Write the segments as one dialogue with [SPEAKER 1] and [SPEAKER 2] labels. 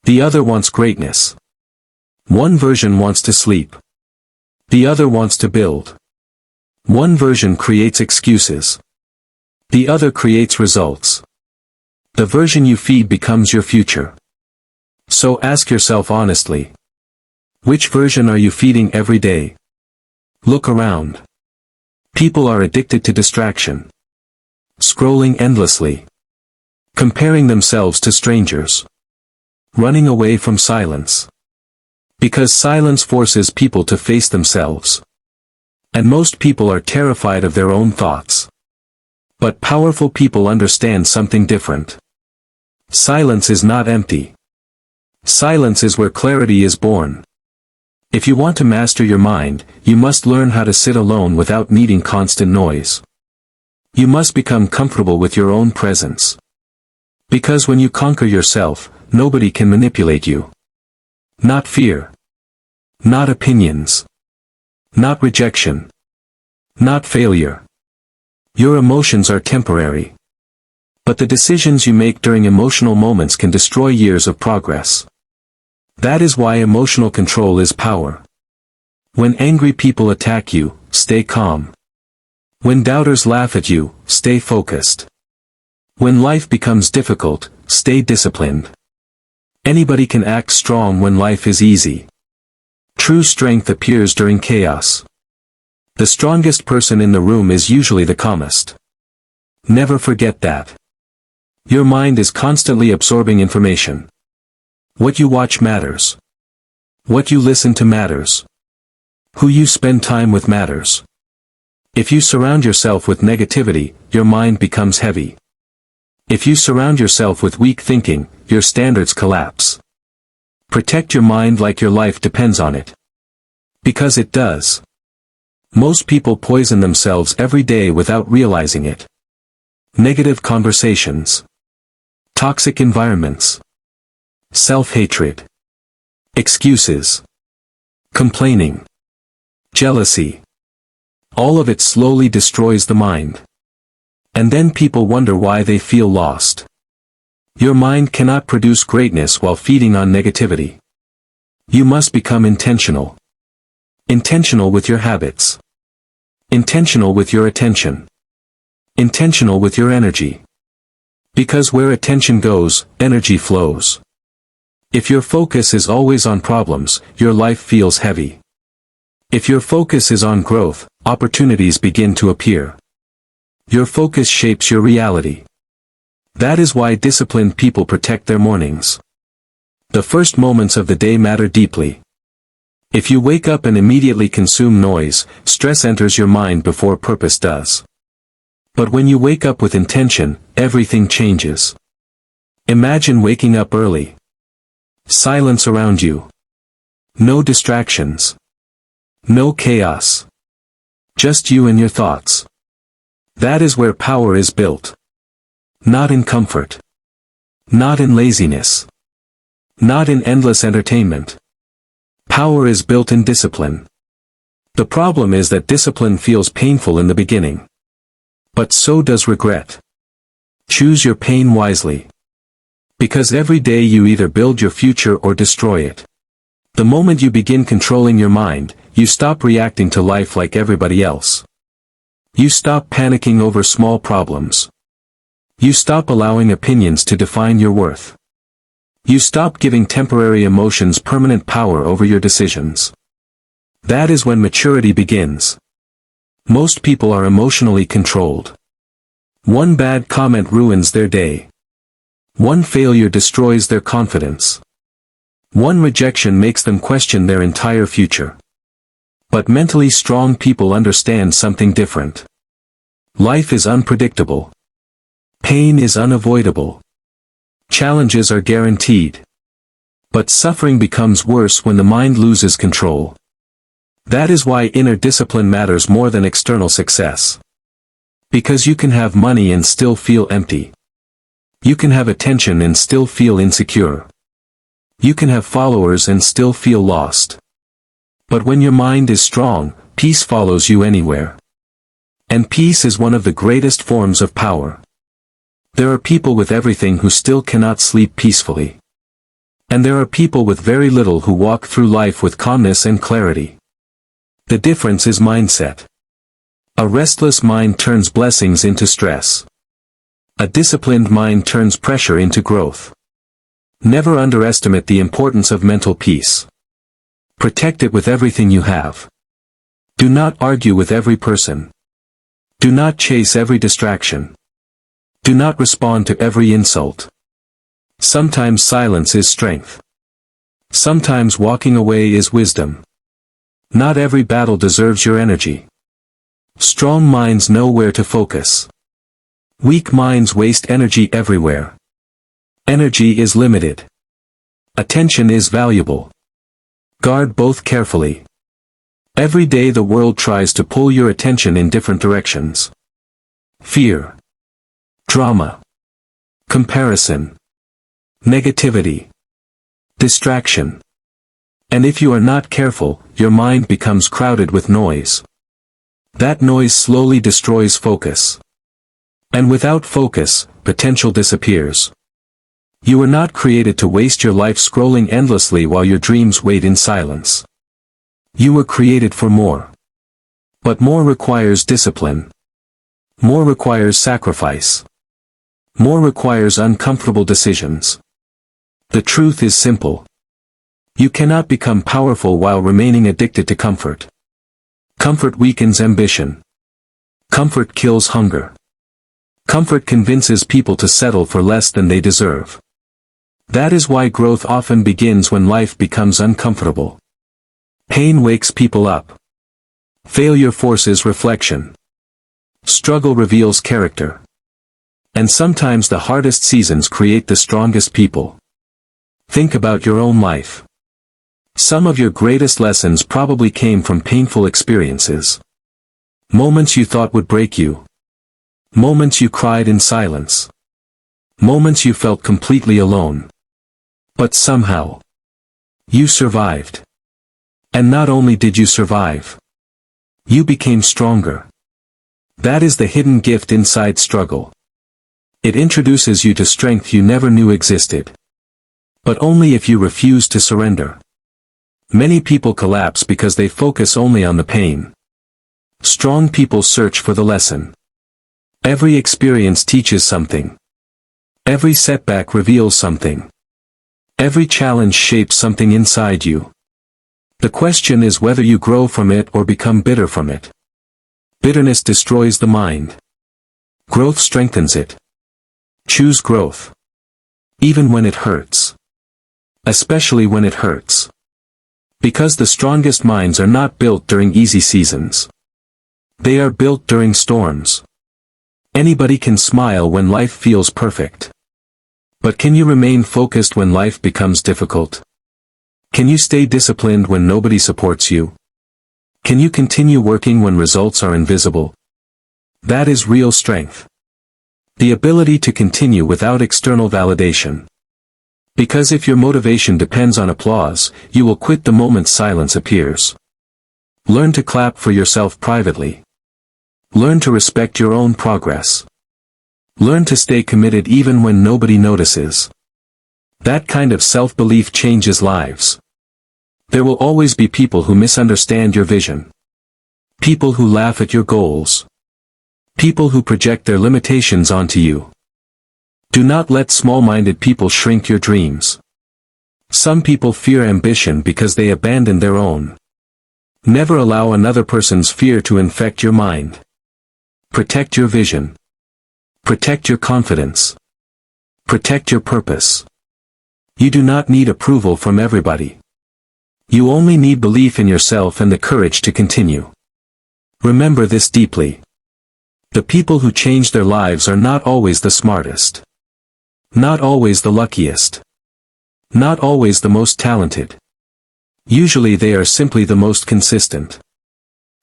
[SPEAKER 1] The other wants greatness. One version wants to sleep. The other wants to build. One version creates excuses. The other creates results. The version you feed becomes your future. So ask yourself honestly. Which version are you feeding every day? Look around. People are addicted to distraction. Scrolling endlessly. Comparing themselves to strangers. Running away from silence. Because silence forces people to face themselves. And most people are terrified of their own thoughts. But powerful people understand something different. Silence is not empty. Silence is where clarity is born. If you want to master your mind, you must learn how to sit alone without needing constant noise. You must become comfortable with your own presence. Because when you conquer yourself, nobody can manipulate you. Not fear. Not opinions. Not rejection. Not failure. Your emotions are temporary. But the decisions you make during emotional moments can destroy years of progress. That is why emotional control is power. When angry people attack you, stay calm. When doubters laugh at you, stay focused. When life becomes difficult, stay disciplined. Anybody can act strong when life is easy. True strength appears during chaos. The strongest person in the room is usually the calmest. Never forget that. Your mind is constantly absorbing information. What you watch matters. What you listen to matters. Who you spend time with matters. If you surround yourself with negativity, your mind becomes heavy. If you surround yourself with weak thinking, your standards collapse. Protect your mind like your life depends on it. Because it does. Most people poison themselves every day without realizing it. Negative conversations. Toxic environments. Self-hatred. Excuses. Complaining. Jealousy. All of it slowly destroys the mind. And then people wonder why they feel lost. Your mind cannot produce greatness while feeding on negativity. You must become intentional. Intentional with your habits. Intentional with your attention. Intentional with your energy. Because where attention goes, energy flows. If your focus is always on problems, your life feels heavy. If your focus is on growth, opportunities begin to appear. Your focus shapes your reality. That is why disciplined people protect their mornings. The first moments of the day matter deeply. If you wake up and immediately consume noise, stress enters your mind before purpose does. But when you wake up with intention, everything changes. Imagine waking up early. Silence around you. No distractions. No chaos. Just you and your thoughts. That is where power is built. Not in comfort. Not in laziness. Not in endless entertainment. Power is built in discipline. The problem is that discipline feels painful in the beginning. But so does regret. Choose your pain wisely. Because every day you either build your future or destroy it. The moment you begin controlling your mind, you stop reacting to life like everybody else. You stop panicking over small problems. You stop allowing opinions to define your worth. You stop giving temporary emotions permanent power over your decisions. That is when maturity begins. Most people are emotionally controlled. One bad comment ruins their day. One failure destroys their confidence. One rejection makes them question their entire future. But mentally strong people understand something different. Life is unpredictable. Pain is unavoidable. Challenges are guaranteed. But suffering becomes worse when the mind loses control. That is why inner discipline matters more than external success. Because you can have money and still feel empty. You can have attention and still feel insecure. You can have followers and still feel lost. But when your mind is strong, peace follows you anywhere. And peace is one of the greatest forms of power. There are people with everything who still cannot sleep peacefully. And there are people with very little who walk through life with calmness and clarity. The difference is mindset. A restless mind turns blessings into stress. A disciplined mind turns pressure into growth. Never underestimate the importance of mental peace. Protect it with everything you have. Do not argue with every person. Do not chase every distraction. Do not respond to every insult. Sometimes silence is strength. Sometimes walking away is wisdom. Not every battle deserves your energy. Strong minds know where to focus. Weak minds waste energy everywhere. Energy is limited. Attention is valuable. Guard both carefully. Every day the world tries to pull your attention in different directions. Fear. Drama. Comparison. Negativity. Distraction. And if you are not careful, your mind becomes crowded with noise. That noise slowly destroys focus. And without focus, potential disappears. You were not created to waste your life scrolling endlessly while your dreams wait in silence. You were created for more. But more requires discipline. More requires sacrifice. More requires uncomfortable decisions. The truth is simple. You cannot become powerful while remaining addicted to comfort. Comfort weakens ambition. Comfort kills hunger. Comfort convinces people to settle for less than they deserve. That is why growth often begins when life becomes uncomfortable. Pain wakes people up. Failure forces reflection. Struggle reveals character. And sometimes the hardest seasons create the strongest people. Think about your own life. Some of your greatest lessons probably came from painful experiences. Moments you thought would break you. Moments you cried in silence. Moments you felt completely alone. But somehow, you survived. And not only did you survive, you became stronger. That is the hidden gift inside struggle. It introduces you to strength you never knew existed. But only if you refuse to surrender. Many people collapse because they focus only on the pain. Strong people search for the lesson. Every experience teaches something. Every setback reveals something. Every challenge shapes something inside you. The question is whether you grow from it or become bitter from it. Bitterness destroys the mind. Growth strengthens it. Choose growth. Even when it hurts. Especially when it hurts. Because the strongest minds are not built during easy seasons. They are built during storms. Anybody can smile when life feels perfect. But can you remain focused when life becomes difficult? Can you stay disciplined when nobody supports you? Can you continue working when results are invisible? That is real strength. The ability to continue without external validation. Because if your motivation depends on applause, you will quit the moment silence appears. Learn to clap for yourself privately. Learn to respect your own progress. Learn to stay committed even when nobody notices. That kind of self-belief changes lives. There will always be people who misunderstand your vision. People who laugh at your goals. People who project their limitations onto you. Do not let small-minded people shrink your dreams. Some people fear ambition because they abandon their own. Never allow another person's fear to infect your mind. Protect your vision. Protect your confidence. Protect your purpose. You do not need approval from everybody. You only need belief in yourself and the courage to continue. Remember this deeply. The people who change their lives are not always the smartest. Not always the luckiest. Not always the most talented. Usually they are simply the most consistent.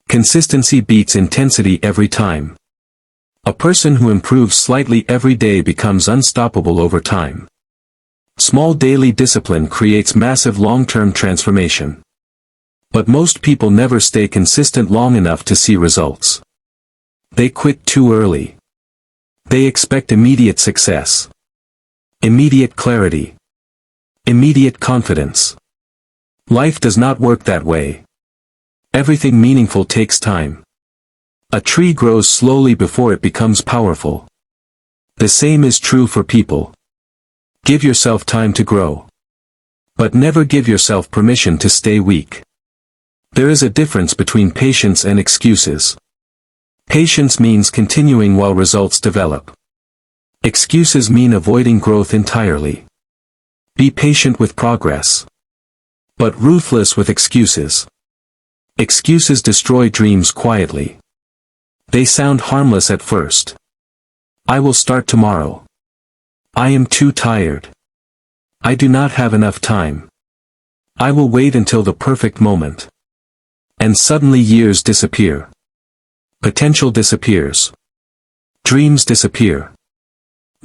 [SPEAKER 1] Consistency beats intensity every time. A person who improves slightly every day becomes unstoppable over time. Small daily discipline creates massive long-term transformation. But most people never stay consistent long enough to see results. They quit too early. They expect immediate success. Immediate clarity. Immediate confidence. Life does not work that way. Everything meaningful takes time. A tree grows slowly before it becomes powerful. The same is true for people. Give yourself time to grow. But never give yourself permission to stay weak. There is a difference between patience and excuses. Patience means continuing while results develop. Excuses mean avoiding growth entirely. Be patient with progress. But ruthless with excuses. Excuses destroy dreams quietly. They sound harmless at first. I will start tomorrow. I am too tired. I do not have enough time. I will wait until the perfect moment. And suddenly years disappear. Potential disappears. Dreams disappear.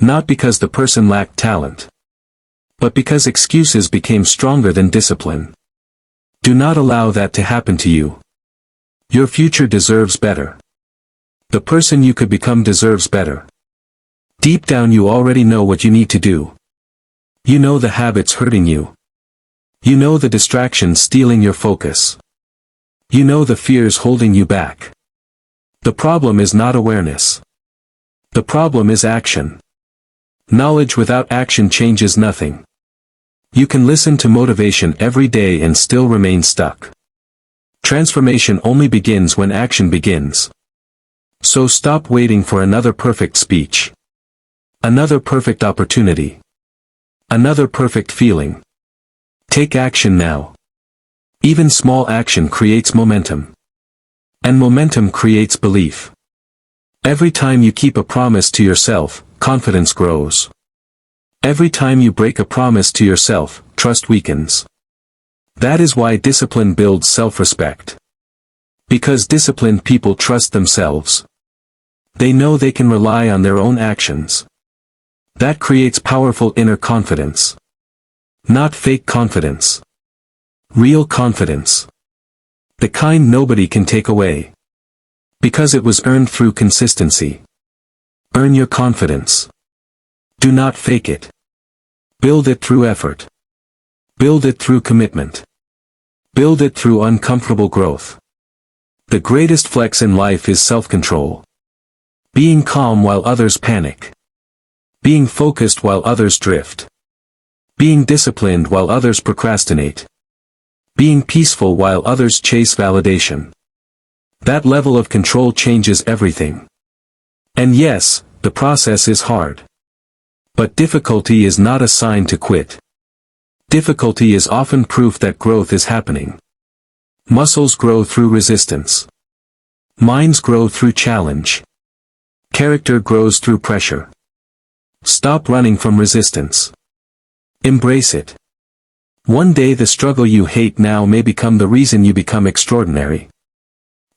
[SPEAKER 1] Not because the person lacked talent, but because excuses became stronger than discipline. Do not allow that to happen to you. Your future deserves better. The person you could become deserves better. Deep down you already know what you need to do. You know the habits hurting you. You know the distractions stealing your focus. You know the fears holding you back. The problem is not awareness. The problem is action. Knowledge without action changes nothing. You can listen to motivation every day and still remain stuck. Transformation only begins when action begins. So stop waiting for another perfect speech. Another perfect opportunity. Another perfect feeling. Take action now. Even small action creates momentum. And momentum creates belief. Every time you keep a promise to yourself, confidence grows. Every time you break a promise to yourself, trust weakens. That is why discipline builds self-respect. Because disciplined people trust themselves. They know they can rely on their own actions. That creates powerful inner confidence. Not fake confidence. Real confidence. The kind nobody can take away. Because it was earned through consistency. Earn your confidence. Do not fake it. Build it through effort. Build it through commitment. Build it through uncomfortable growth. The greatest flex in life is self-control. Being calm while others panic. Being focused while others drift. Being disciplined while others procrastinate. Being peaceful while others chase validation. That level of control changes everything. And yes, the process is hard. But difficulty is not a sign to quit. Difficulty is often proof that growth is happening. Muscles grow through resistance. Minds grow through challenge. Character grows through pressure. Stop running from resistance. Embrace it. One day the struggle you hate now may become the reason you become extraordinary.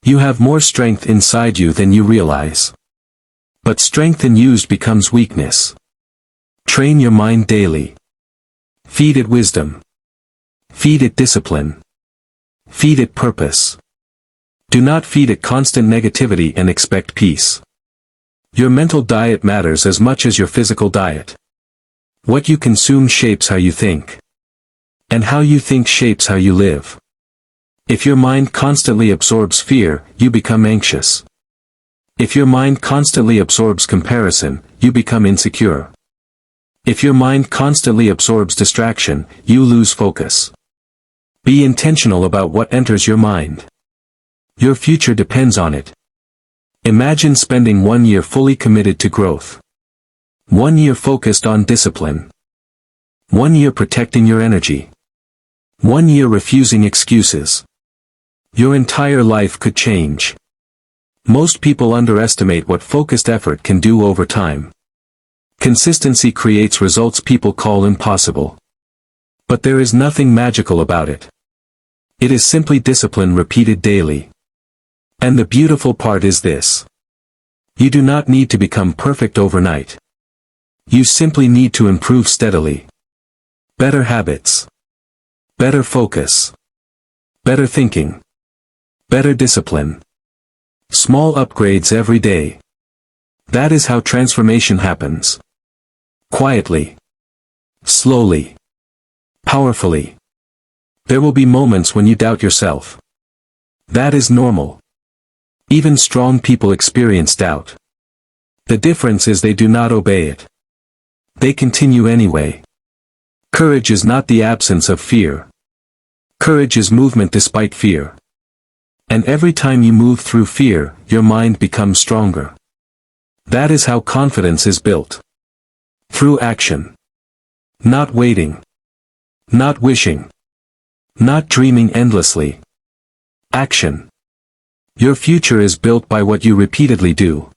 [SPEAKER 1] You have more strength inside you than you realize. But strength unused becomes weakness. Train your mind daily. Feed it wisdom. Feed it discipline. Feed it purpose. Do not feed it constant negativity and expect peace. Your mental diet matters as much as your physical diet. What you consume shapes how you think. And how you think shapes how you live. If your mind constantly absorbs fear, you become anxious. If your mind constantly absorbs comparison, you become insecure. If your mind constantly absorbs distraction, you lose focus. Be intentional about what enters your mind. Your future depends on it. Imagine spending 1 year fully committed to growth. 1 year focused on discipline. 1 year protecting your energy. 1 year refusing excuses. Your entire life could change. Most people underestimate what focused effort can do over time. Consistency creates results people call impossible. But there is nothing magical about it. It is simply discipline repeated daily. And the beautiful part is this. You do not need to become perfect overnight. You simply need to improve steadily. Better habits. Better focus. Better thinking. Better discipline. Small upgrades every day. That is how transformation happens. Quietly. Slowly. powerfully. There will be moments when you doubt yourself. That is normal. Even strong people experience doubt. The difference is they do not obey it. They continue anyway. Courage is not the absence of fear. Courage is movement despite fear. And every time you move through fear, your mind becomes stronger. That is how confidence is built. Through action. Not waiting. Not wishing. Not dreaming endlessly. Action. Your future is built by what you repeatedly do.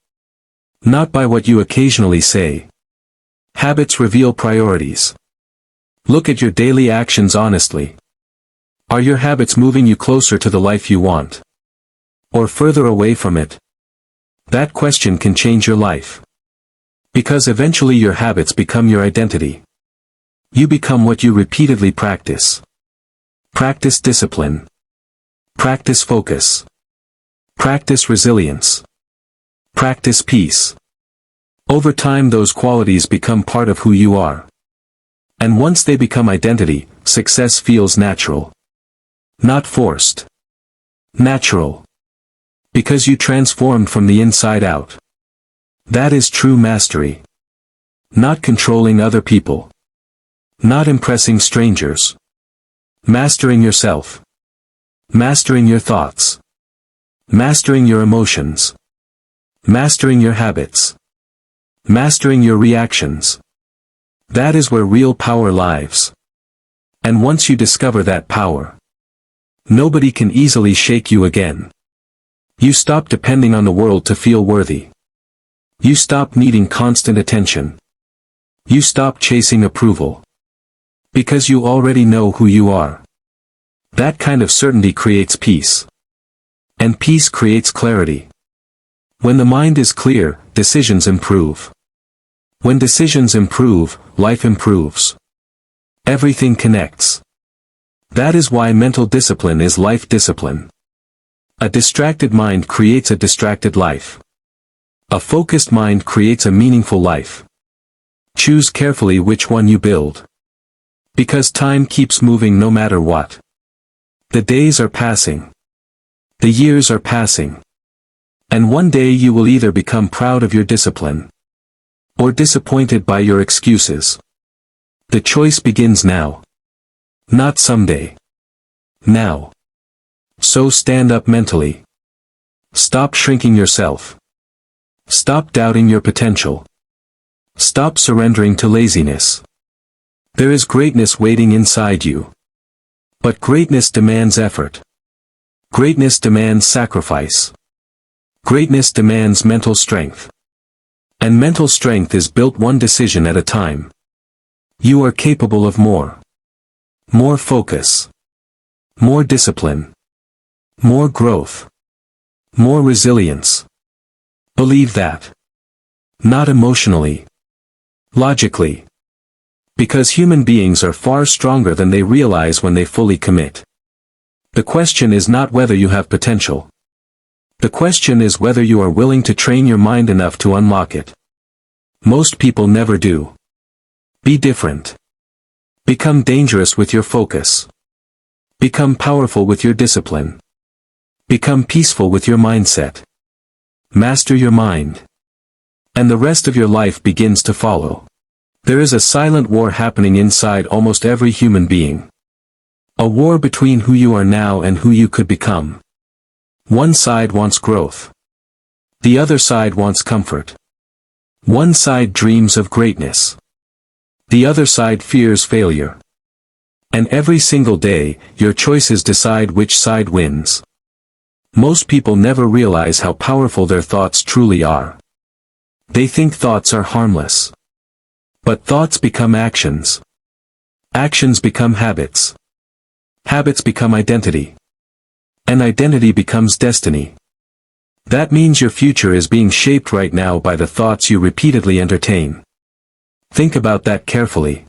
[SPEAKER 1] Not by what you occasionally say. Habits reveal priorities. Look at your daily actions honestly. Are your habits moving you closer to the life you want? Or further away from it? That question can change your life. Because eventually your habits become your identity. You become what you repeatedly practice. Practice discipline. Practice focus. Practice resilience. Practice peace. Over time those qualities become part of who you are. And once they become identity, success feels natural. Not forced. Natural. Because you transformed from the inside out. That is true mastery. Not controlling other people. Not impressing strangers. Mastering yourself. Mastering your thoughts. Mastering your emotions. Mastering your habits. Mastering your reactions. That is where real power lies. And once you discover that power, nobody can easily shake you again. You stop depending on the world to feel worthy. You stop needing constant attention. You stop chasing approval. Because you already know who you are. That kind of certainty creates peace. And peace creates clarity. When the mind is clear, decisions improve. When decisions improve, life improves. Everything connects. That is why mental discipline is life discipline. A distracted mind creates a distracted life. A focused mind creates a meaningful life. Choose carefully which one you build. Because time keeps moving no matter what. The days are passing. The years are passing. And one day you will either become proud of your discipline, or disappointed by your excuses. The choice begins now. Not someday. Now. So stand up mentally. Stop shrinking yourself. Stop doubting your potential. Stop surrendering to laziness. There is greatness waiting inside you. But greatness demands effort. Greatness demands sacrifice. Greatness demands mental strength. And mental strength is built one decision at a time. You are capable of more. More focus. More discipline. More growth. More resilience. Believe that. Not emotionally. Logically. Because human beings are far stronger than they realize when they fully commit. The question is not whether you have potential. The question is whether you are willing to train your mind enough to unlock it. Most people never do. Be different. Become dangerous with your focus. Become powerful with your discipline. Become peaceful with your mindset. Master your mind. And the rest of your life begins to follow. There is a silent war happening inside almost every human being. A war between who you are now and who you could become. One side wants growth. The other side wants comfort. One side dreams of greatness. The other side fears failure. And every single day, your choices decide which side wins. Most people never realize how powerful their thoughts truly are. They think thoughts are harmless. But thoughts become actions. Actions become habits. Habits become identity. And identity becomes destiny. That means your future is being shaped right now by the thoughts you repeatedly entertain. Think about that carefully.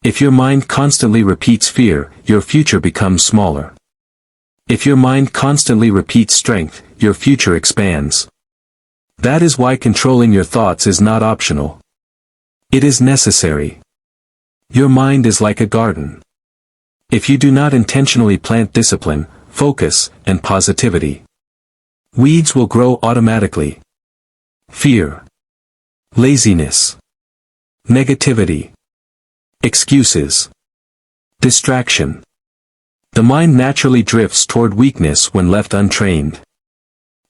[SPEAKER 1] If your mind constantly repeats fear, your future becomes smaller. If your mind constantly repeats strength, your future expands. That is why controlling your thoughts is not optional. It is necessary. Your mind is like a garden. If you do not intentionally plant discipline, focus, and positivity, weeds will grow automatically. Fear, laziness, negativity, excuses, distraction. The mind naturally drifts toward weakness when left untrained.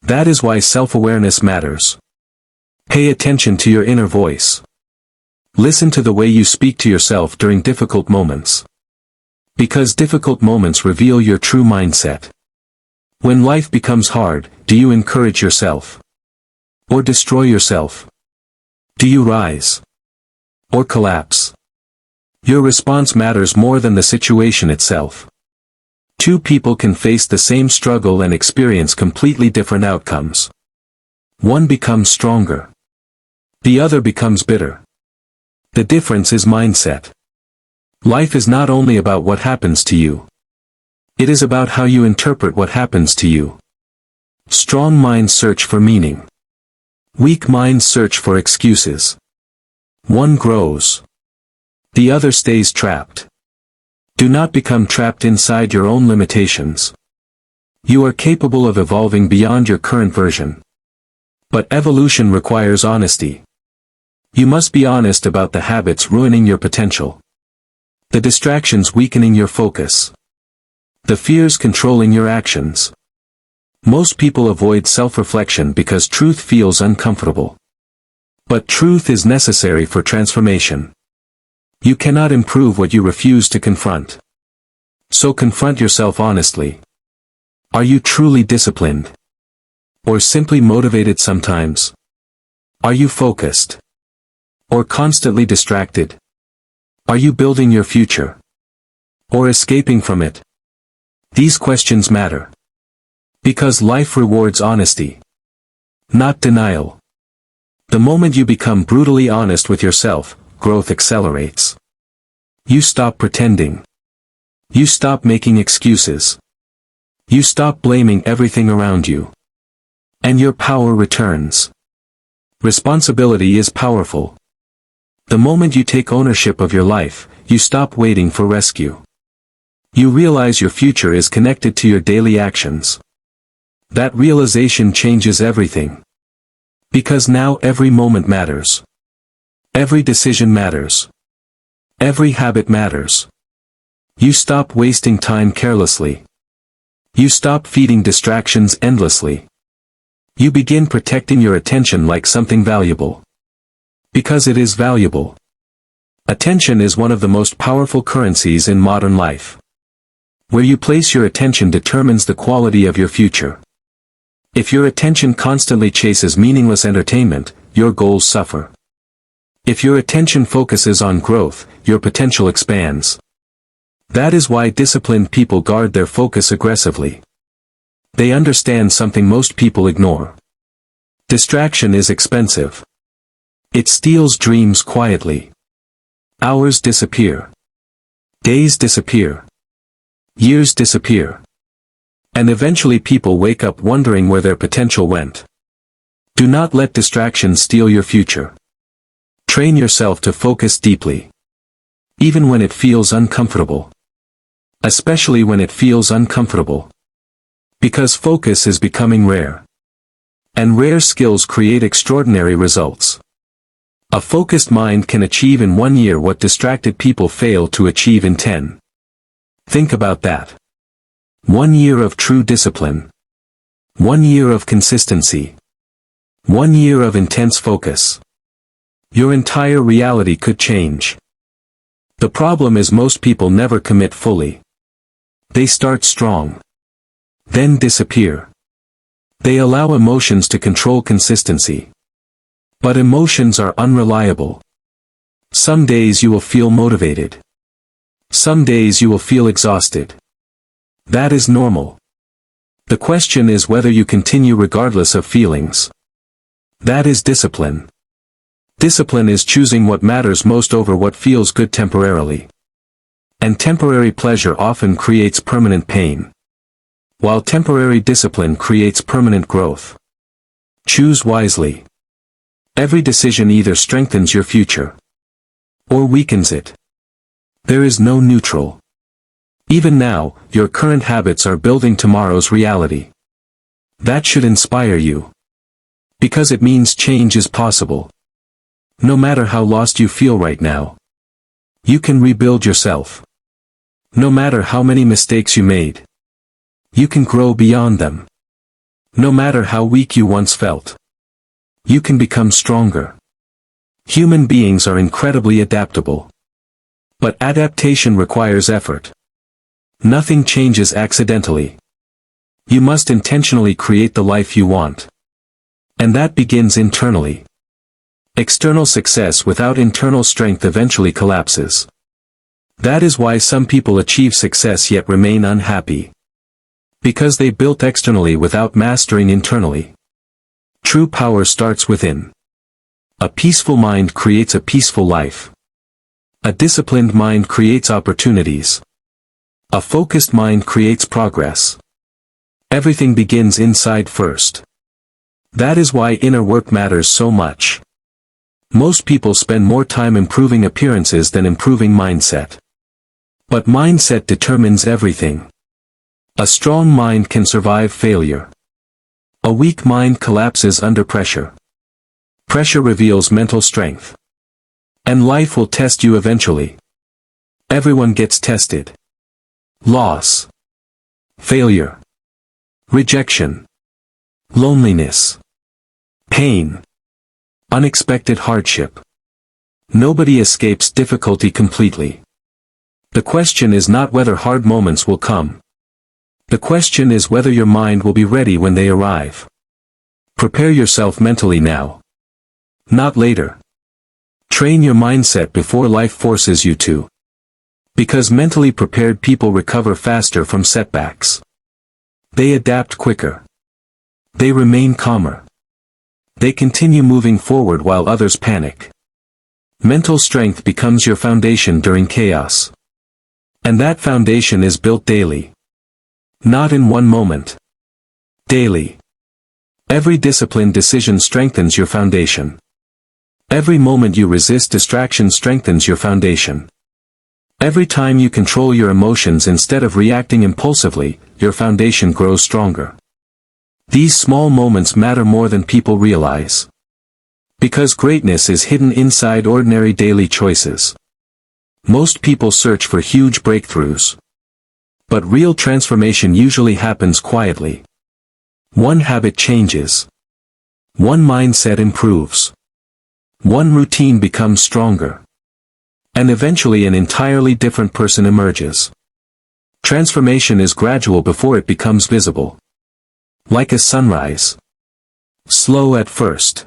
[SPEAKER 1] That is why self-awareness matters. Pay attention to your inner voice. Listen to the way you speak to yourself during difficult moments. Because difficult moments reveal your true mindset. When life becomes hard, do you encourage yourself? Or destroy yourself? Do you rise? Or collapse? Your response matters more than the situation itself. Two people can face the same struggle and experience completely different outcomes. One becomes stronger. The other becomes bitter. The difference is mindset. Life is not only about what happens to you. It is about how you interpret what happens to you. Strong minds search for meaning. Weak minds search for excuses. One grows. The other stays trapped. Do not become trapped inside your own limitations. You are capable of evolving beyond your current version. But evolution requires honesty. You must be honest about the habits ruining your potential. The distractions weakening your focus. The fears controlling your actions. Most people avoid self-reflection because truth feels uncomfortable. But truth is necessary for transformation. You cannot improve what you refuse to confront. So confront yourself honestly. Are you truly disciplined? Or simply motivated sometimes? Are you focused? Or constantly distracted? Are you building your future? Or escaping from it? These questions matter. Because life rewards honesty. Not denial. The moment you become brutally honest with yourself, growth accelerates. You stop pretending. You stop making excuses. You stop blaming everything around you. And your power returns. Responsibility is powerful. The moment you take ownership of your life, you stop waiting for rescue. You realize your future is connected to your daily actions. That realization changes everything. Because now every moment matters. Every decision matters. Every habit matters. You stop wasting time carelessly. You stop feeding distractions endlessly. You begin protecting your attention like something valuable. Because it is valuable. Attention is one of the most powerful currencies in modern life. Where you place your attention determines the quality of your future. If your attention constantly chases meaningless entertainment, your goals suffer. If your attention focuses on growth, your potential expands. That is why disciplined people guard their focus aggressively. They understand something most people ignore. Distraction is expensive. It steals dreams quietly. Hours disappear. Days disappear. Years disappear. And eventually people wake up wondering where their potential went. Do not let distractions steal your future. Train yourself to focus deeply. Even when it feels uncomfortable. Especially when it feels uncomfortable. Because focus is becoming rare. And rare skills create extraordinary results. A focused mind can achieve in 1 year what distracted people fail to achieve in 10. Think about that. 1 year of true discipline. 1 year of consistency. 1 year of intense focus. Your entire reality could change. The problem is most people never commit fully. They start strong. Then disappear. They allow emotions to control consistency. But emotions are unreliable. Some days you will feel motivated. Some days you will feel exhausted. That is normal. The question is whether you continue regardless of feelings. That is discipline. Discipline is choosing what matters most over what feels good temporarily. And temporary pleasure often creates permanent pain. While temporary discipline creates permanent growth. Choose wisely. Every decision either strengthens your future or weakens it. There is no neutral. Even now, your current habits are building tomorrow's reality. That should inspire you. Because it means change is possible. No matter how lost you feel right now, you can rebuild yourself. No matter how many mistakes you made, you can grow beyond them. No matter how weak you once felt, you can become stronger. Human beings are incredibly adaptable. But adaptation requires effort. Nothing changes accidentally. You must intentionally create the life you want. And that begins internally. External success without internal strength eventually collapses. That is why some people achieve success yet remain unhappy. Because they built externally without mastering internally. True power starts within. A peaceful mind creates a peaceful life. A disciplined mind creates opportunities. A focused mind creates progress. Everything begins inside first. That is why inner work matters so much. Most people spend more time improving appearances than improving mindset. But mindset determines everything. A strong mind can survive failure. A weak mind collapses under pressure. Pressure reveals mental strength. And life will test you eventually. Everyone gets tested. Loss. Failure. Rejection. Loneliness. Pain. Unexpected hardship. Nobody escapes difficulty completely. The question is not whether hard moments will come. The question is whether your mind will be ready when they arrive. Prepare yourself mentally now. Not later. Train your mindset before life forces you to. Because mentally prepared people recover faster from setbacks. They adapt quicker. They remain calmer. They continue moving forward while others panic. Mental strength becomes your foundation during chaos. And that foundation is built daily. Not in one moment. Daily. Every disciplined decision strengthens your foundation. Every moment you resist distraction strengthens your foundation. Every time you control your emotions instead of reacting impulsively, your foundation grows stronger. These small moments matter more than people realize. Because greatness is hidden inside ordinary daily choices. Most people search for huge breakthroughs. But real transformation usually happens quietly. One habit changes. One mindset improves. One routine becomes stronger. And eventually an entirely different person emerges. Transformation is gradual before it becomes visible. Like a sunrise. Slow at first.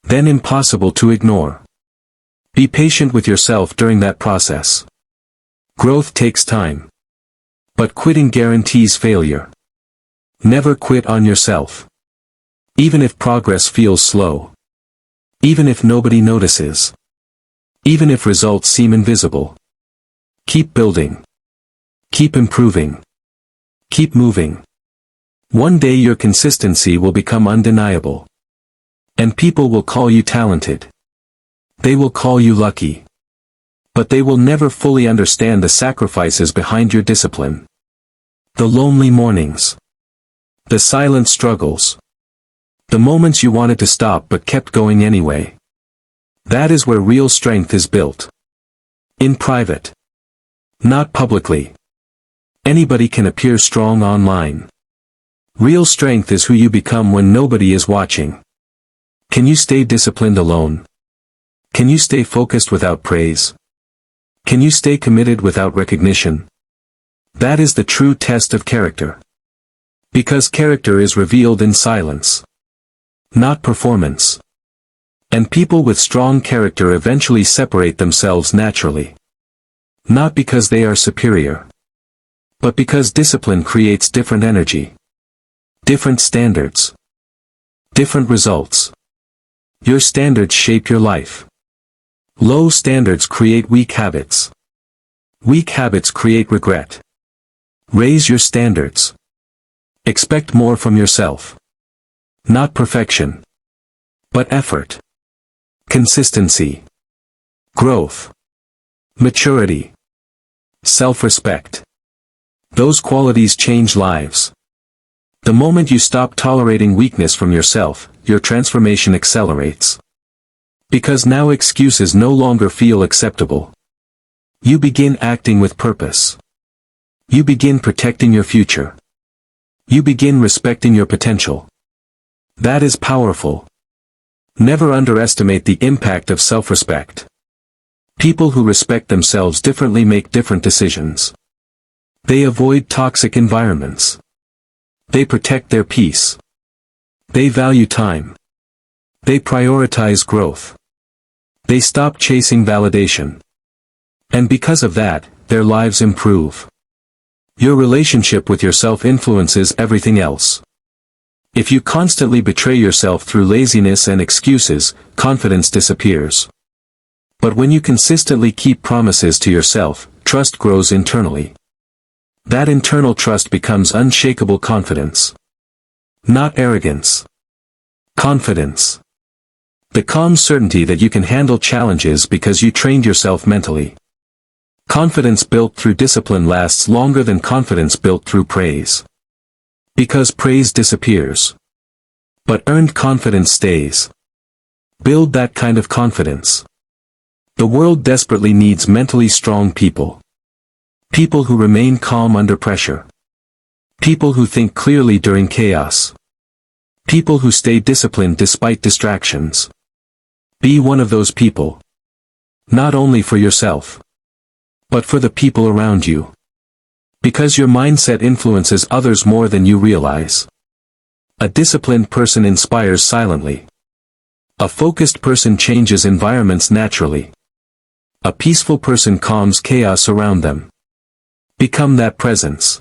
[SPEAKER 1] Then impossible to ignore. Be patient with yourself during that process. Growth takes time. But quitting guarantees failure. Never quit on yourself. Even if progress feels slow. Even if nobody notices. Even if results seem invisible. Keep building. Keep improving. Keep moving. One day your consistency will become undeniable. And people will call you talented. They will call you lucky. But they will never fully understand the sacrifices behind your discipline. The lonely mornings. The silent struggles. The moments you wanted to stop but kept going anyway. That is where real strength is built. In private. Not publicly. Anybody can appear strong online. Real strength is who you become when nobody is watching. Can you stay disciplined alone? Can you stay focused without praise? Can you stay committed without recognition? That is the true test of character. Because character is revealed in silence. Not performance. And people with strong character eventually separate themselves naturally. Not because they are superior. But because discipline creates different energy. Different standards. Different results. Your standards shape your life. Low standards create weak habits. Weak habits create regret. Raise your standards. Expect more from yourself. Not perfection. But effort. Consistency. Growth. Maturity. Self-respect. Those qualities change lives. The moment you stop tolerating weakness from yourself, your transformation accelerates. Because now excuses no longer feel acceptable. You begin acting with purpose. You begin protecting your future. You begin respecting your potential. That is powerful. Never underestimate the impact of self-respect. People who respect themselves differently make different decisions. They avoid toxic environments. They protect their peace. They value time. They prioritize growth. They stop chasing validation. And because of that, their lives improve. Your relationship with yourself influences everything else. If you constantly betray yourself through laziness and excuses, confidence disappears. But when you consistently keep promises to yourself, trust grows internally. That internal trust becomes unshakable confidence. Not arrogance. Confidence. The calm certainty that you can handle challenges because you trained yourself mentally. Confidence built through discipline lasts longer than confidence built through praise. Because praise disappears. But earned confidence stays. Build that kind of confidence. The world desperately needs mentally strong people. People who remain calm under pressure. People who think clearly during chaos. People who stay disciplined despite distractions. Be one of those people. Not only for yourself, but for the people around you. Because your mindset influences others more than you realize. A disciplined person inspires silently. A focused person changes environments naturally. A peaceful person calms chaos around them. Become that presence.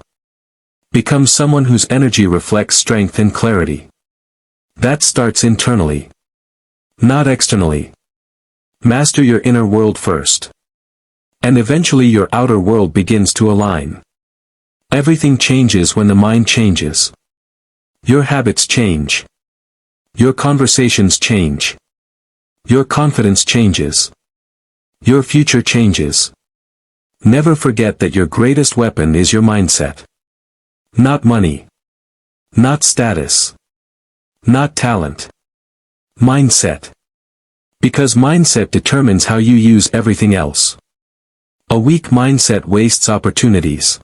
[SPEAKER 1] Become someone whose energy reflects strength and clarity. That starts internally. Not externally. Master your inner world first. And eventually your outer world begins to align. Everything changes when the mind changes. Your habits change. Your conversations change. Your confidence changes. Your future changes. Never forget that your greatest weapon is your mindset. Not money. Not status. Not talent. Mindset. Because mindset determines how you use everything else. A weak mindset wastes opportunities.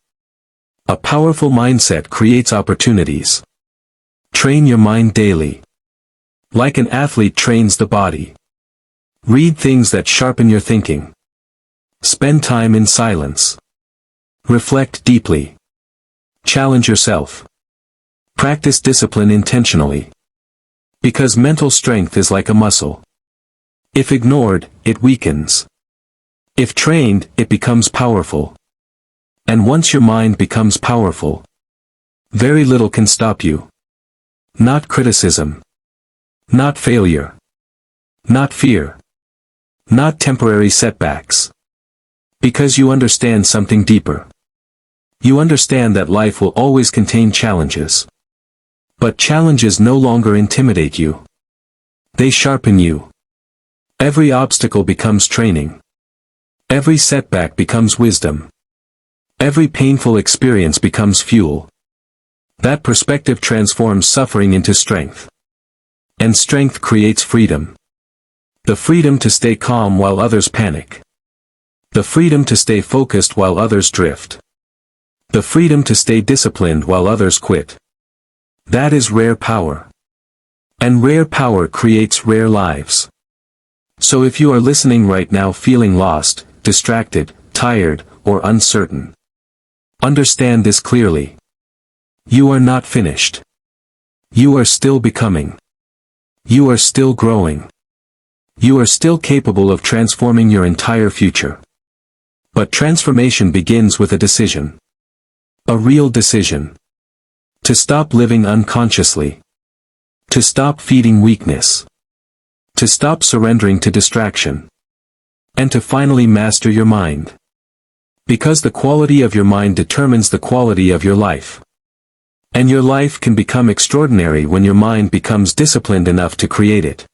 [SPEAKER 1] A powerful mindset creates opportunities. Train your mind daily. Like an athlete trains the body. Read things that sharpen your thinking. Spend time in silence. Reflect deeply. Challenge yourself. Practice discipline intentionally. Because mental strength is like a muscle. If ignored, it weakens. If trained, it becomes powerful. And once your mind becomes powerful, very little can stop you. Not criticism. Not failure. Not fear. Not temporary setbacks. Because you understand something deeper. You understand that life will always contain challenges. But challenges no longer intimidate you. They sharpen you. Every obstacle becomes training. Every setback becomes wisdom. Every painful experience becomes fuel. That perspective transforms suffering into strength. And strength creates freedom. The freedom to stay calm while others panic. The freedom to stay focused while others drift. The freedom to stay disciplined while others quit. That is rare power. And rare power creates rare lives. So if you are listening right now feeling lost, distracted, tired, or uncertain, understand this clearly. You are not finished. You are still becoming. You are still growing. You are still capable of transforming your entire future. But transformation begins with a decision. A real decision. To stop living unconsciously. To stop feeding weakness. To stop surrendering to distraction. And to finally master your mind. Because the quality of your mind determines the quality of your life. And your life can become extraordinary when your mind becomes disciplined enough to create it.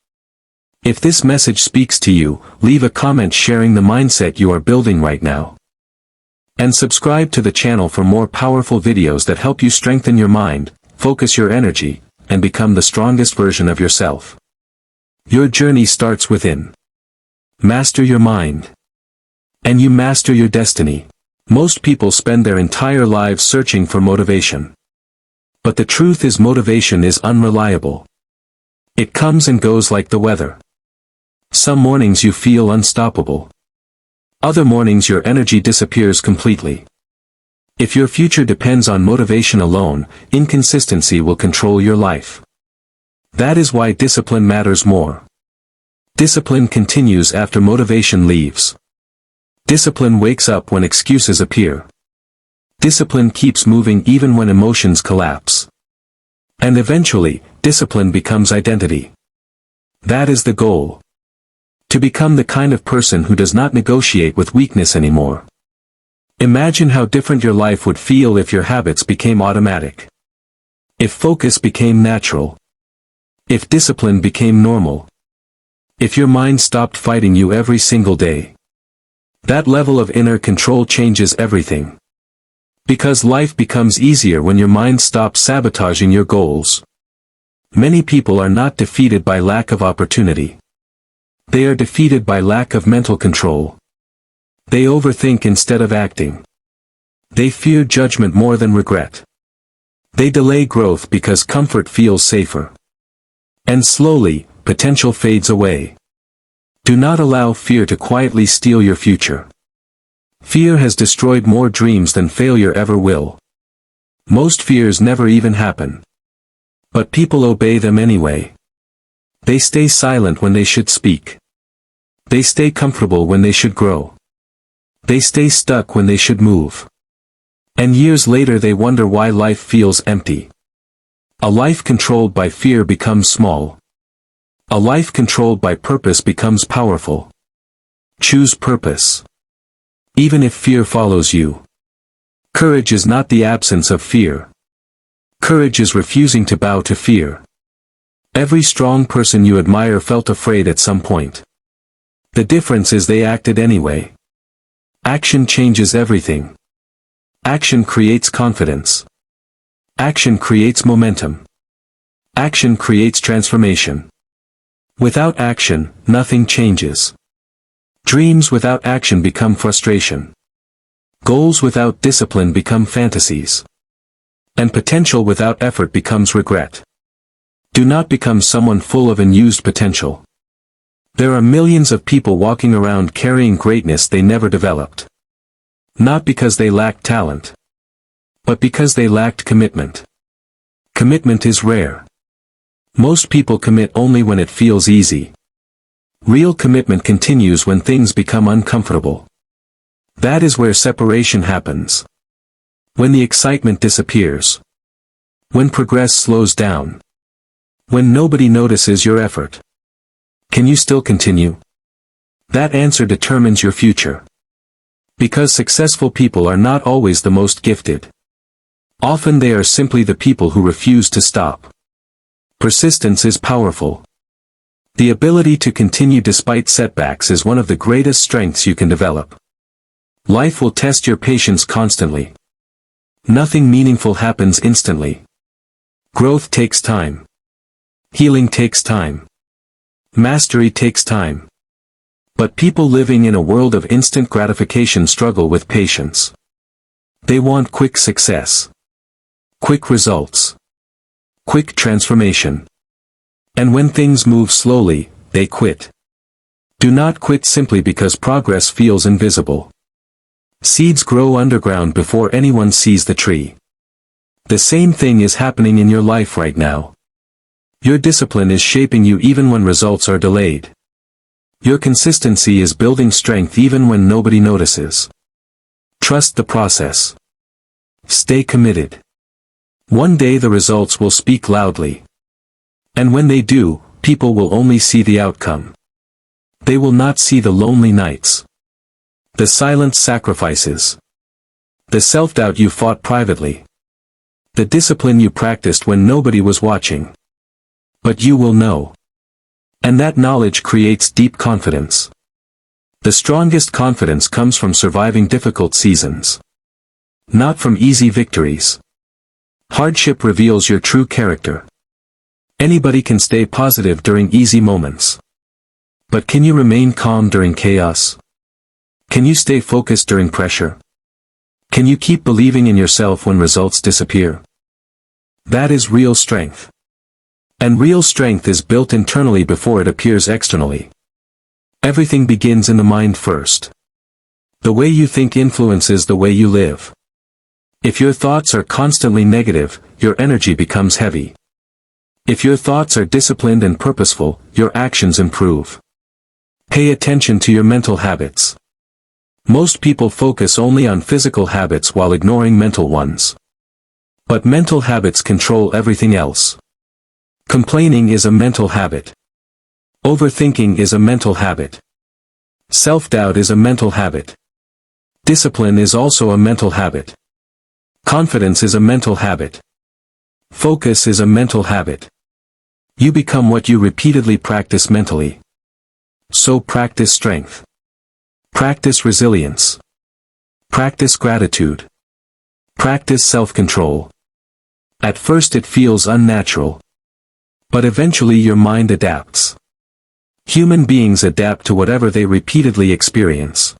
[SPEAKER 1] If this message speaks to you, leave a comment sharing the mindset you are building right now. And subscribe to the channel for more powerful videos that help you strengthen your mind, focus your energy, and become the strongest version of yourself. Your journey starts within. Master your mind. And you master your destiny. Most people spend their entire lives searching for motivation. But the truth is, motivation is unreliable. It comes and goes like the weather. Some mornings you feel unstoppable. Other mornings your energy disappears completely. If your future depends on motivation alone, inconsistency will control your life. That is why discipline matters more. Discipline continues after motivation leaves. Discipline wakes up when excuses appear. Discipline keeps moving even when emotions collapse. And eventually, discipline becomes identity. That is the goal. To become the kind of person who does not negotiate with weakness anymore. Imagine how different your life would feel if your habits became automatic. If focus became natural. If discipline became normal. If your mind stopped fighting you every single day. That level of inner control changes everything. Because life becomes easier when your mind stops sabotaging your goals. Many people are not defeated by lack of opportunity. They are defeated by lack of mental control. They overthink instead of acting. They fear judgment more than regret. They delay growth because comfort feels safer. And slowly, potential fades away. Do not allow fear to quietly steal your future. Fear has destroyed more dreams than failure ever will. Most fears never even happen. But people obey them anyway. They stay silent when they should speak. They stay comfortable when they should grow. They stay stuck when they should move. And years later they wonder why life feels empty. A life controlled by fear becomes small. A life controlled by purpose becomes powerful. Choose purpose. Even if fear follows you. Courage is not the absence of fear. Courage is refusing to bow to fear. Every strong person you admire felt afraid at some point. The difference is they acted anyway. Action changes everything. Action creates confidence. Action creates momentum. Action creates transformation. Without action, nothing changes. Dreams without action become frustration. Goals without discipline become fantasies. And potential without effort becomes regret. Do not become someone full of unused potential. There are millions of people walking around carrying greatness they never developed. Not because they lacked talent. But because they lacked commitment. Commitment is rare. Most people commit only when it feels easy. Real commitment continues when things become uncomfortable. That is where separation happens. When the excitement disappears. When progress slows down. When nobody notices your effort. Can you still continue? That answer determines your future. Because successful people are not always the most gifted. Often they are simply the people who refuse to stop. Persistence is powerful. The ability to continue despite setbacks is one of the greatest strengths you can develop. Life will test your patience constantly. Nothing meaningful happens instantly. Growth takes time. Healing takes time. Mastery takes time. But people living in a world of instant gratification struggle with patience. They want quick success. Quick results. Quick transformation. And when things move slowly, they quit. Do not quit simply because progress feels invisible. Seeds grow underground before anyone sees the tree. The same thing is happening in your life right now. Your discipline is shaping you even when results are delayed. Your consistency is building strength even when nobody notices. Trust the process. Stay committed. One day the results will speak loudly. And when they do, people will only see the outcome. They will not see the lonely nights. The silent sacrifices. The self-doubt you fought privately. The discipline you practiced when nobody was watching. But you will know. And that knowledge creates deep confidence. The strongest confidence comes from surviving difficult seasons, not from easy victories. Hardship reveals your true character. Anybody can stay positive during easy moments. But can you remain calm during chaos? Can you stay focused during pressure? Can you keep believing in yourself when results disappear? That is real strength. And real strength is built internally before it appears externally. Everything begins in the mind first. The way you think influences the way you live. If your thoughts are constantly negative, your energy becomes heavy. If your thoughts are disciplined and purposeful, your actions improve. Pay attention to your mental habits. Most people focus only on physical habits while ignoring mental ones. But mental habits control everything else. Complaining is a mental habit. Overthinking is a mental habit. Self-doubt is a mental habit. Discipline is also a mental habit. Confidence is a mental habit. Focus is a mental habit. You become what you repeatedly practice mentally. So practice strength. Practice resilience. Practice gratitude. Practice self-control. At first it feels unnatural. But eventually your mind adapts. Human beings adapt to whatever they repeatedly experience.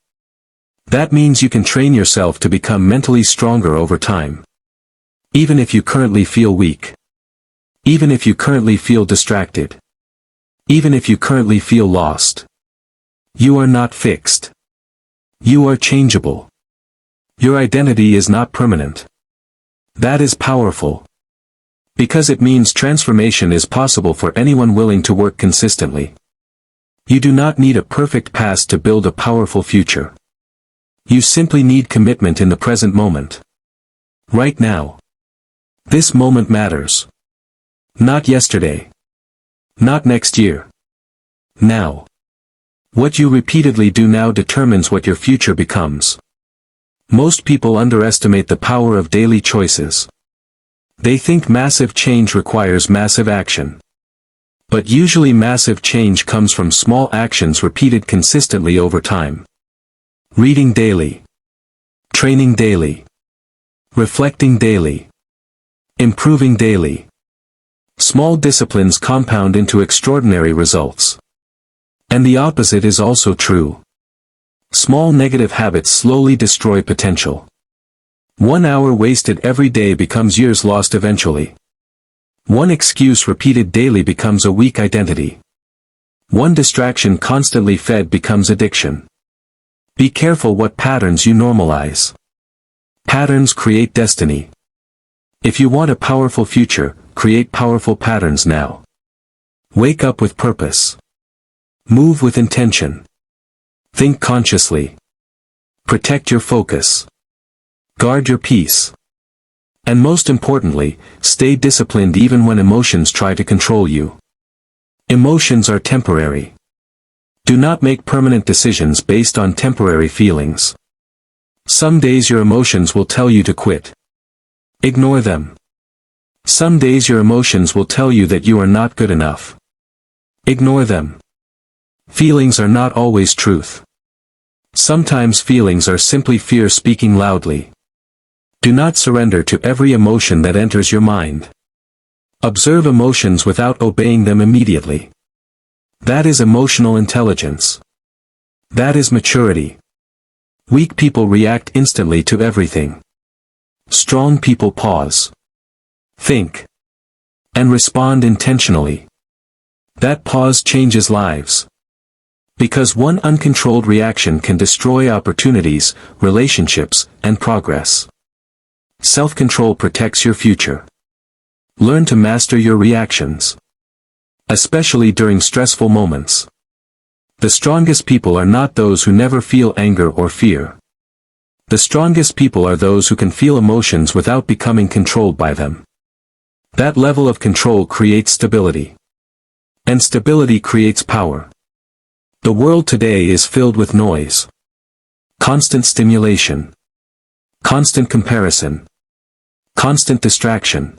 [SPEAKER 1] That means you can train yourself to become mentally stronger over time. Even if you currently feel weak. Even if you currently feel distracted. Even if you currently feel lost. You are not fixed. You are changeable. Your identity is not permanent. That is powerful. Because it means transformation is possible for anyone willing to work consistently. You do not need a perfect past to build a powerful future. You simply need commitment in the present moment. Right now. This moment matters. Not yesterday. Not next year. Now. What you repeatedly do now determines what your future becomes. Most people underestimate the power of daily choices. They think massive change requires massive action. But usually massive change comes from small actions repeated consistently over time. Reading daily. Training daily. Reflecting daily. Improving daily. Small disciplines compound into extraordinary results. And the opposite is also true. Small negative habits slowly destroy potential. 1 hour wasted every day becomes years lost eventually. One excuse repeated daily becomes a weak identity. One distraction constantly fed becomes addiction. Be careful what patterns you normalize. Patterns create destiny. If you want a powerful future, create powerful patterns now. Wake up with purpose. Move with intention. Think consciously. Protect your focus. Guard your peace. And most importantly, stay disciplined even when emotions try to control you. Emotions are temporary. Do not make permanent decisions based on temporary feelings. Some days your emotions will tell you to quit. Ignore them. Some days your emotions will tell you that you are not good enough. Ignore them. Feelings are not always truth. Sometimes feelings are simply fear speaking loudly. Do not surrender to every emotion that enters your mind. Observe emotions without obeying them immediately. That is emotional intelligence. That is maturity. Weak people react instantly to everything. Strong people pause. Think. And respond intentionally. That pause changes lives. Because one uncontrolled reaction can destroy opportunities, relationships, and progress. Self-control protects your future. Learn to master your reactions. Especially during stressful moments. The strongest people are not those who never feel anger or fear. The strongest people are those who can feel emotions without becoming controlled by them. That level of control creates stability. And stability creates power. The world today is filled with noise. Constant stimulation. Constant comparison. Constant distraction.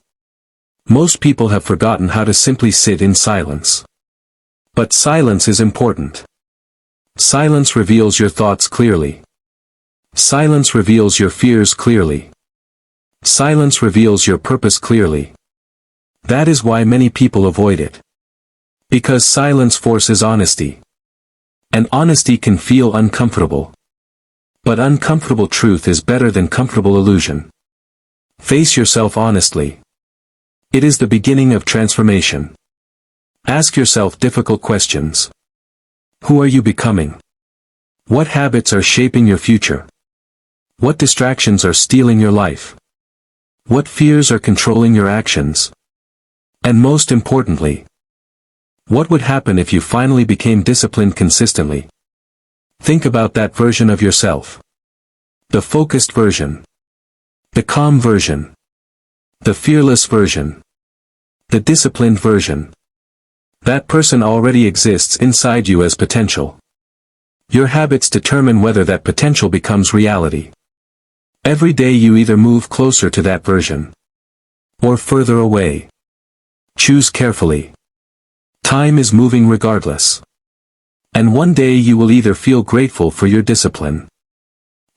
[SPEAKER 1] Most people have forgotten how to simply sit in silence. But silence is important. Silence reveals your thoughts clearly. Silence reveals your fears clearly. Silence reveals your purpose clearly. That is why many people avoid it. Because silence forces honesty. And honesty can feel uncomfortable. But uncomfortable truth is better than comfortable illusion. Face yourself honestly. It is the beginning of transformation. Ask yourself difficult questions. Who are you becoming? What habits are shaping your future? What distractions are stealing your life? What fears are controlling your actions? And most importantly, what would happen if you finally became disciplined consistently? Think about that version of yourself. The focused version. The calm version. The fearless version. The disciplined version. That person already exists inside you as potential. Your habits determine whether that potential becomes reality. Every day you either move closer to that version or further away. Choose carefully. Time is moving regardless. And one day you will either feel grateful for your discipline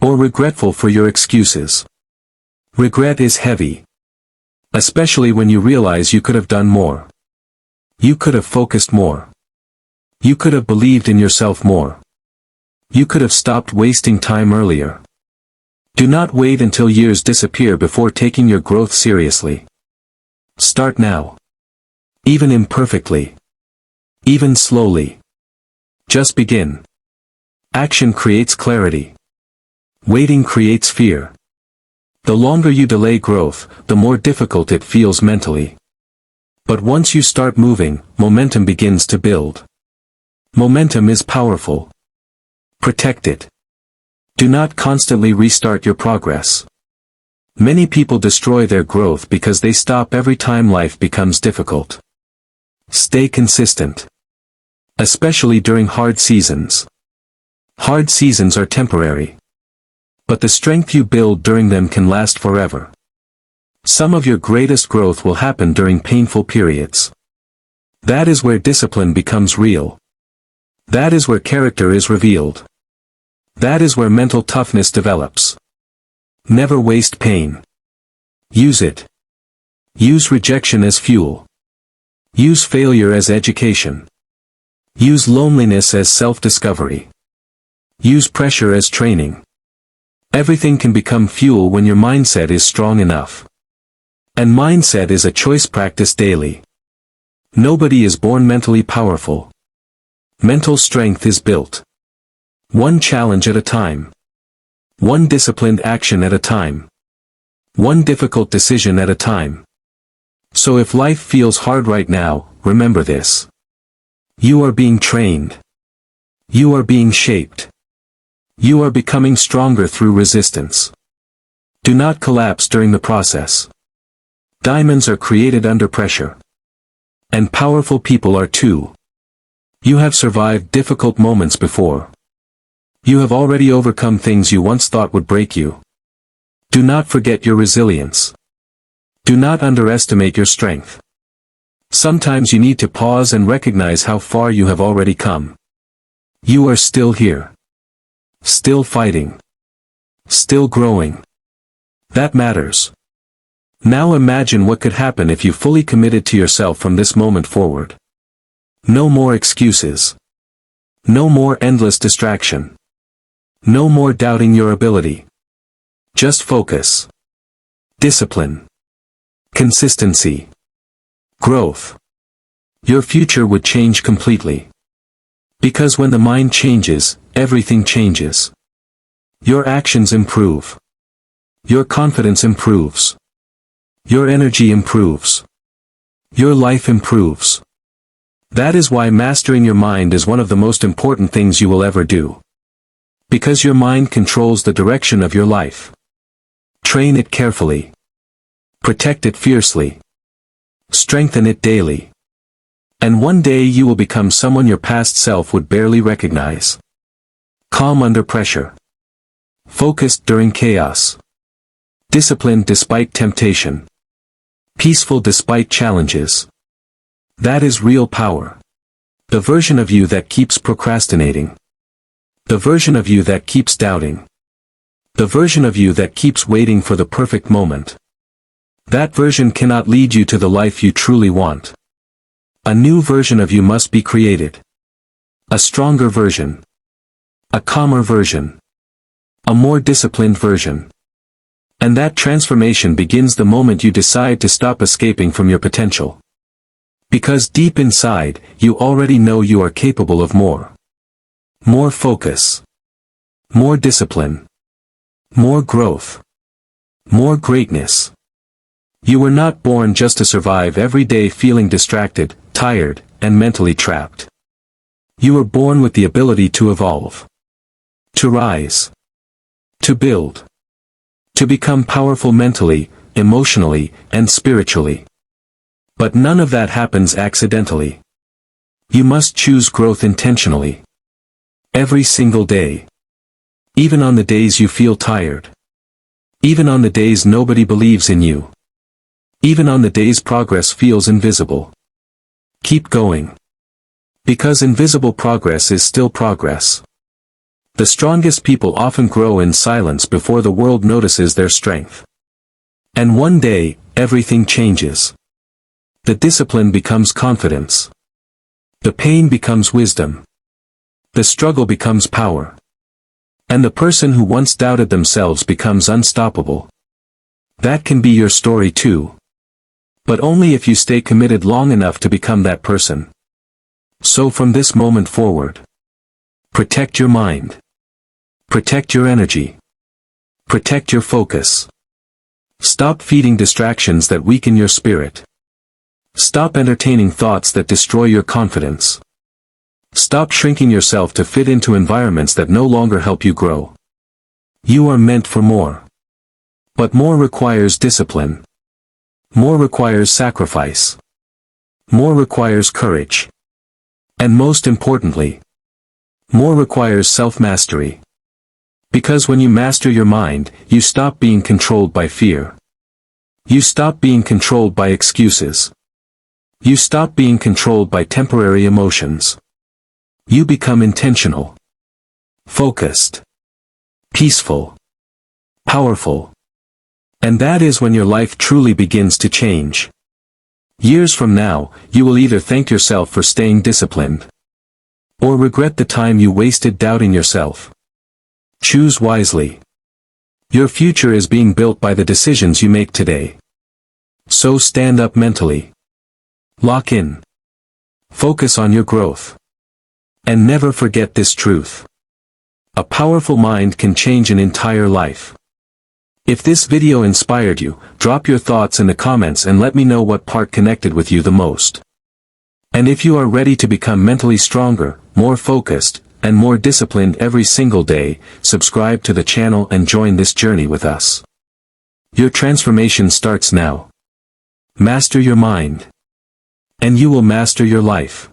[SPEAKER 1] or regretful for your excuses. Regret is heavy. Especially when you realize you could have done more. You could have focused more. You could have believed in yourself more. You could have stopped wasting time earlier. Do not wait until years disappear before taking your growth seriously. Start now. Even imperfectly. Even slowly. Just begin. Action creates clarity. Waiting creates fear. The longer you delay growth, the more difficult it feels mentally. But once you start moving, momentum begins to build. Momentum is powerful. Protect it. Do not constantly restart your progress. Many people destroy their growth because they stop every time life becomes difficult. Stay consistent. Especially during hard seasons. Hard seasons are temporary. But the strength you build during them can last forever. Some of your greatest growth will happen during painful periods. That is where discipline becomes real. That is where character is revealed. That is where mental toughness develops. Never waste pain. Use it. Use rejection as fuel. Use failure as education. Use loneliness as self-discovery. Use pressure as training. Everything can become fuel when your mindset is strong enough. And mindset is a choice practiced daily. Nobody is born mentally powerful. Mental strength is built. One challenge at a time. One disciplined action at a time. One difficult decision at a time. So if life feels hard right now, remember this. You are being trained. You are being shaped. You are becoming stronger through resistance. Do not collapse during the process. Diamonds are created under pressure. And powerful people are too. You have survived difficult moments before. You have already overcome things you once thought would break you. Do not forget your resilience. Do not underestimate your strength. Sometimes you need to pause and recognize how far you have already come. You are still here. Still fighting. Still growing. That matters. Now imagine what could happen if you fully committed to yourself from this moment forward. No more excuses. No more endless distraction. No more doubting your ability. Just focus. Discipline. Consistency. Growth. Your future would change completely. Because when the mind changes, everything changes. Your actions improve. Your confidence improves. Your energy improves. Your life improves. That is why mastering your mind is one of the most important things you will ever do. Because your mind controls the direction of your life. Train it carefully. Protect it fiercely. Strengthen it daily. And one day you will become someone your past self would barely recognize. Calm under pressure. Focused during chaos. Disciplined despite temptation. Peaceful despite challenges. That is real power. The version of you that keeps procrastinating. The version of you that keeps doubting. The version of you that keeps waiting for the perfect moment. That version cannot lead you to the life you truly want. A new version of you must be created. A stronger version. A calmer version. A more disciplined version. And that transformation begins the moment you decide to stop escaping from your potential. Because deep inside, you already know you are capable of more. More focus. More discipline. More growth. More greatness. You were not born just to survive every day feeling distracted, tired, and mentally trapped. You were born with the ability to evolve. To rise. To build. To become powerful mentally, emotionally, and spiritually. But none of that happens accidentally. You must choose growth intentionally. Every single day. Even on the days you feel tired. Even on the days nobody believes in you. Even on the days progress feels invisible. Keep going. Because invisible progress is still progress. The strongest people often grow in silence before the world notices their strength. And one day, everything changes. The discipline becomes confidence. The pain becomes wisdom. The struggle becomes power. And the person who once doubted themselves becomes unstoppable. That can be your story too. But only if you stay committed long enough to become that person. So from this moment forward, protect your mind. Protect your energy. Protect your focus. Stop feeding distractions that weaken your spirit. Stop entertaining thoughts that destroy your confidence. Stop shrinking yourself to fit into environments that no longer help you grow. You are meant for more. But more requires discipline. More requires sacrifice. More requires courage. And most importantly, more requires self-mastery. Because when you master your mind, you stop being controlled by fear. You stop being controlled by excuses. You stop being controlled by temporary emotions. You become intentional. Focused. Peaceful. Powerful. And that is when your life truly begins to change. Years from now, you will either thank yourself for staying disciplined. Or regret the time you wasted doubting yourself. Choose wisely. Your future is being built by the decisions you make today. So stand up mentally. Lock in. Focus on your growth. And never forget this truth. A powerful mind can change an entire life. If this video inspired you, drop your thoughts in the comments and let me know what part connected with you the most. And if you are ready to become mentally stronger, more focused, and more disciplined every single day, subscribe to the channel and join this journey with us. Your transformation starts now. Master your mind. And you will master your life.